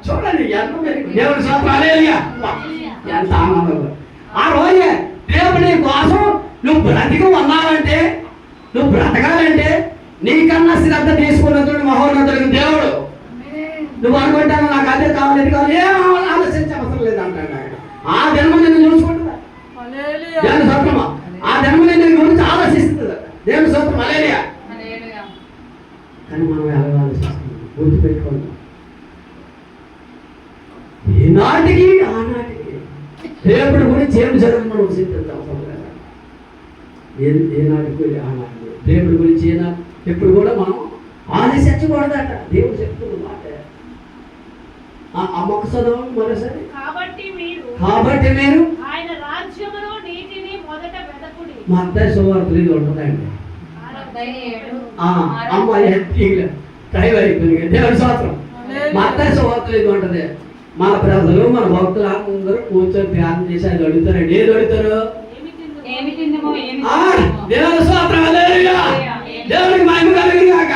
చూడండి ఎంత దేవుడి స్తోత్రం హల్లెలూయా. ఎంత ఆనందం. ఆ రోజే దేవుడి కోసం నువ్వు బ్రతికి ఉన్నావంటే, నువ్వు బ్రతకాలంటే నీకన్నా శ్రద్ధ తీసుకున్నటువంటి మహోన్నతుడికి దేవుడు. నువ్వు అనుకుంటాను నాకు అదే కావాలి ఇది కావాలి, ఏం ఆలోచించే అవసరం లేదు అంటాడు ఆయన. ఆ జన్మ నిన్ను చూసుకుంటుందా దేవుని స్తోత్రమా? ఆ జన్మ నిన్ను గురించి ఆలోచిస్తుంది దేవుని స్తోత్రం హల్లెలూయా. కానీ మనం ఎలా ఆలోచిస్తున్నాం గుర్తుపెట్టుకోండి. ఈనాటికి ఆనాటికి దేవుడి గురించి ఏం జరుగుతుంది మనం చింతించాల్సిన అవసరం లేదా? ఏనాటికి ఆనాటికి దేవుడి గురించి ఎప్పుడు కూడా మనం ఆలోచించకూడదట. దేవుడు చెప్తున్న మాట ఆ మొక్క చదవం మరోసారి. కాబట్టి మీరు ఆయన రాజ్యమును నీతిని మొదట వెదకుడి. మత్తయి సువార్తలో ఇది ఉంటుందండి. అమ్మాయి టైం అయిపోయింది. దేవుడి స్తోత్రం. మత్తయి సువార్తలో ఇది ఉంటుంది. మన ప్రజలు మన భక్తులు అందరూ కూర్చొని ధ్యానం చేసి అది అడుగుతారండి. ఏది అడుగుతారు? దేవుడి స్తోత్రం హల్లెలూయా. దేవుడికి మహిమ కలుగును గాక.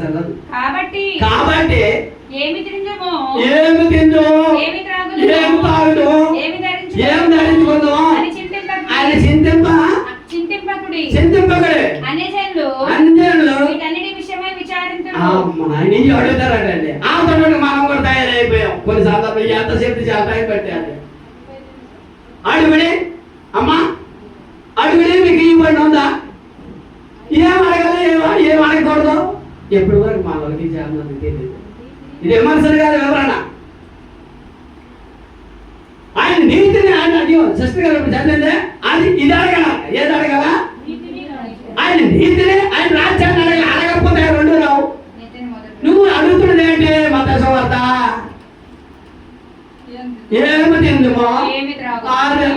చదువు. కాబట్టి ఏమి తిందుమో, ఏమి తాగుదుమో, ఏమి ధరించుకుందామో ఆయన చింతింపకుడి. అన్యజనులు వీటన్నిటి విషయమై విచారించుడు. ఆయన అడుగుతారండి. ఆ తర్వాత మనం కూడా తయారైపోయాం. కొన్ని సందర్భాలు ఎంతసేపు చాలా టైం పెట్టాలి. అడుగుడి అమ్మా, అడుగుడి మీకు ఈ బండి ఉందా? ఏం అడగాలి, ఏం అడగకూడదు. ఎప్పటి వరకు మా వాళ్ళకి చాలా మంది తెలియదు. ఇది విమర్శలు కాదు, వివరణ. ఆయన నీతిని ఆయన సిస్టర్ గారు చదివిందే అది ఇది అడగల. ఏది అడగల? ఆయన నీతిని ఆయన రాజ్యాన్ని అడగల. అడగకపోతే రెండు రావు. నువ్వు అడుగుతున్నది ఏంటి? మత్తయి సువార్త ఏమి తిందుమో,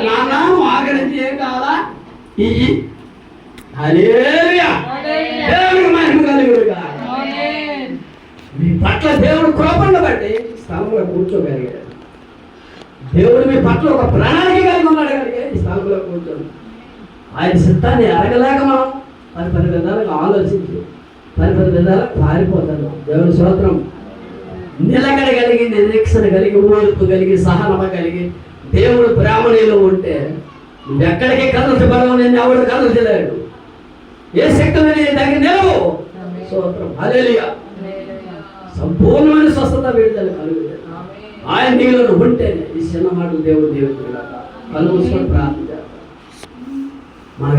నాన్న మాగరించి ఏం కావాలా ఇయ్యి. హల్లెలూయా. దేవుడికి మహిమ కలుగును గాక. మీ పట్ల దేవుడు కృపను బట్టి స్థలంలో కూర్చోగలిగాడు. దేవుడు మీ పట్ల ఒక ప్రణాళిక కలిగి ఉన్నాడు కనుక ఈ స్థలంలో కూర్చోండి. ఆయన చిత్తాన్ని అడగలేక మనం పది విధాలుగా ఆలోచించి పది విధాలుగా పారిపోతాను. దేవుని స్తోత్రం. నిలకడ కలిగి, నిరీక్షణ కలిగి, ఓర్పు కలిగి, సహనమ కలిగి దేవుడు బ్రాహ్మణులు ఉంటే నువ్వెక్కడికి కదల్చబడవు. నేను ఎవడు కదల్చలేడు. ఏ శక్తులు నీ దగ్గర నిలవు. స్తోత్రం హల్లెలూయా. సంపూర్ణమైన స్వస్థత విడుదల కలుగుతుంది. ఆయన నీలో ఉంటేనే ఈ చిన్న మాటలు దేవుడు దేవుడు కలుగుకొని ప్రార్థన చేస్తాం. మన